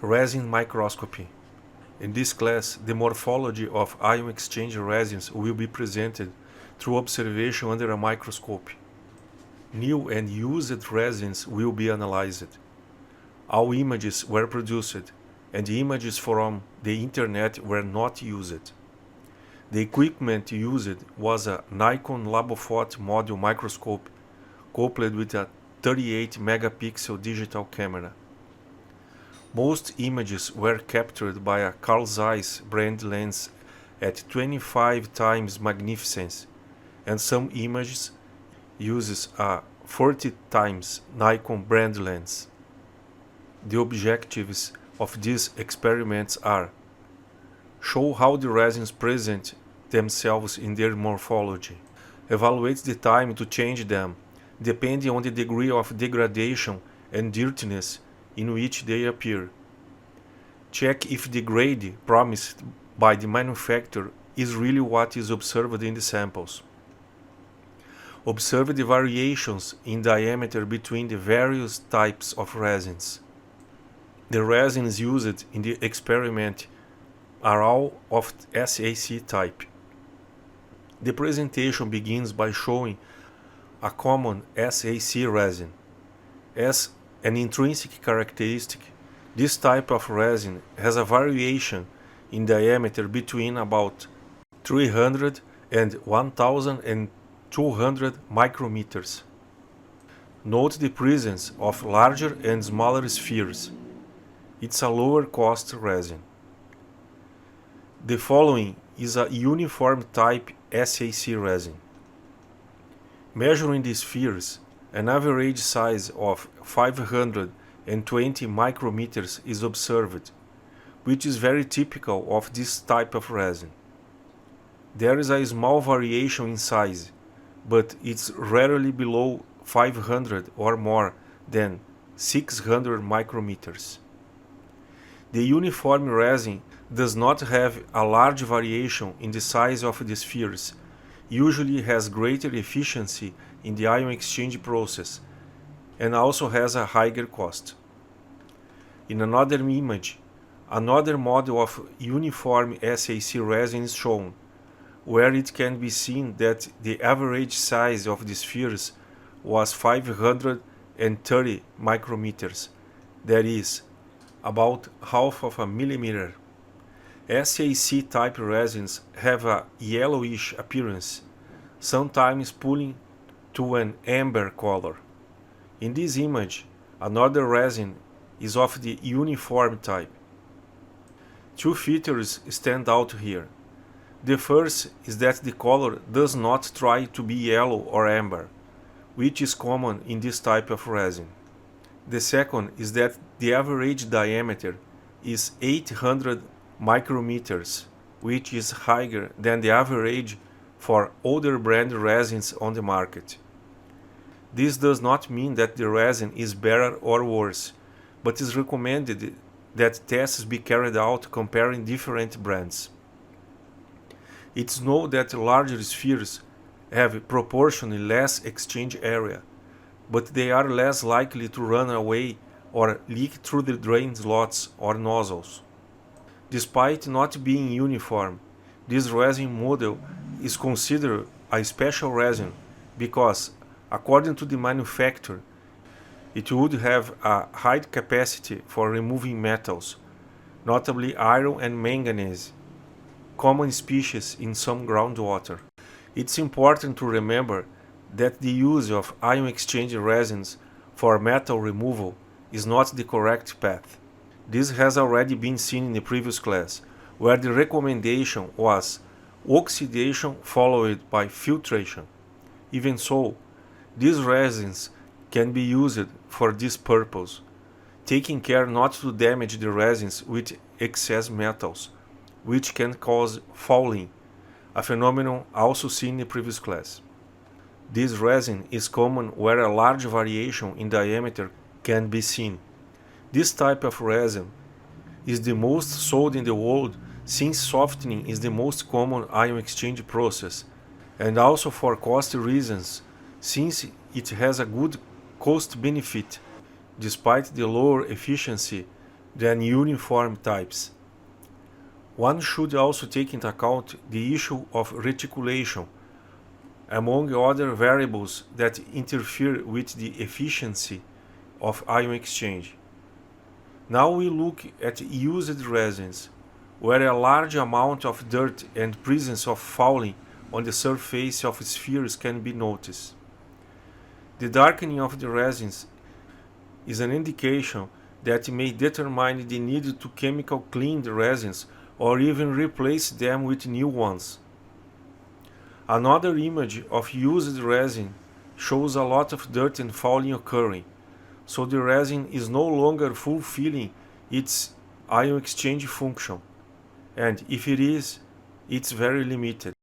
Resin microscopy. In this class, the morphology of ion exchange resins will be presented through observation under a microscope. New and used resins will be analyzed. All images were produced, and images from the internet were not used. The equipment used was a Nikon LaboPhot module microscope coupled with a 38 megapixel digital camera. Most images were captured by a Carl Zeiss brand lens at 25 times magnificence, and some images uses a 40 times Nikon brand lens. The objectives of these experiments are: show how the resins present themselves in their morphology, evaluate the time to change them, depending on the degree of degradation and dirtiness in which they appear. Check if the grade promised by the manufacturer is really what is observed in the samples. Observe the variations in diameter between the various types of resins. The resins used in the experiment are all of SAC type. The presentation begins by showing a common SAC resin. As an intrinsic characteristic, this type of resin has a variation in diameter between about 300 and 1200 micrometers. Note the presence of larger and smaller spheres. It's a lower cost resin. The following is a uniform type SAC resin. Measuring the spheres, an average size of 520 micrometers is observed, which is very typical of this type of resin. There is a small variation in size, but it's rarely below 500 or more than 600 micrometers. The uniform resin does not have a large variation in the size of the spheres, usually has greater efficiency in the ion exchange process, and also has a higher cost. In another image, another model of uniform SAC resin is shown, where it can be seen that the average size of the spheres was 530 micrometers, that is, about half of a millimeter. SAC type resins have a yellowish appearance, sometimes pulling to an amber color. In this image, another resin is of the uniform type. Two features stand out here. The first is that the color does not try to be yellow or amber, which is common in this type of resin. The second is that the average diameter is 800 micrometers, which is higher than the average for older brand resins on the market. This does not mean that the resin is better or worse, but is recommended that tests be carried out comparing different brands. It's known that larger spheres have proportionally less exchange area, but they are less likely to run away or leak through the drain slots or nozzles. Despite not being uniform, this resin model is considered a special resin because, according to the manufacturer, it would have a high capacity for removing metals, notably iron and manganese, common species in some groundwater. It's important to remember that the use of ion exchange resins for metal removal is not the correct path. This has already been seen in the previous class, where the recommendation was oxidation followed by filtration. Even so, these resins can be used for this purpose, taking care not to damage the resins with excess metals, which can cause fouling, a phenomenon also seen in the previous class. This resin is common where a large variation in diameter can be seen. This type of resin is the most sold in the world since softening is the most common ion exchange process, and also for cost reasons since it has a good cost benefit despite the lower efficiency than uniform types. One should also take into account the issue of reticulation, among other variables that interfere with the efficiency of ion exchange. Now we look at used resins, where a large amount of dirt and presence of fouling on the surface of spheres can be noticed. The darkening of the resins is an indication that may determine the need to chemical clean the resins or even replace them with new ones. Another image of used resin shows a lot of dirt and fouling occurring, so the resin is no longer fulfilling its ion exchange function, and if it is, it's very limited.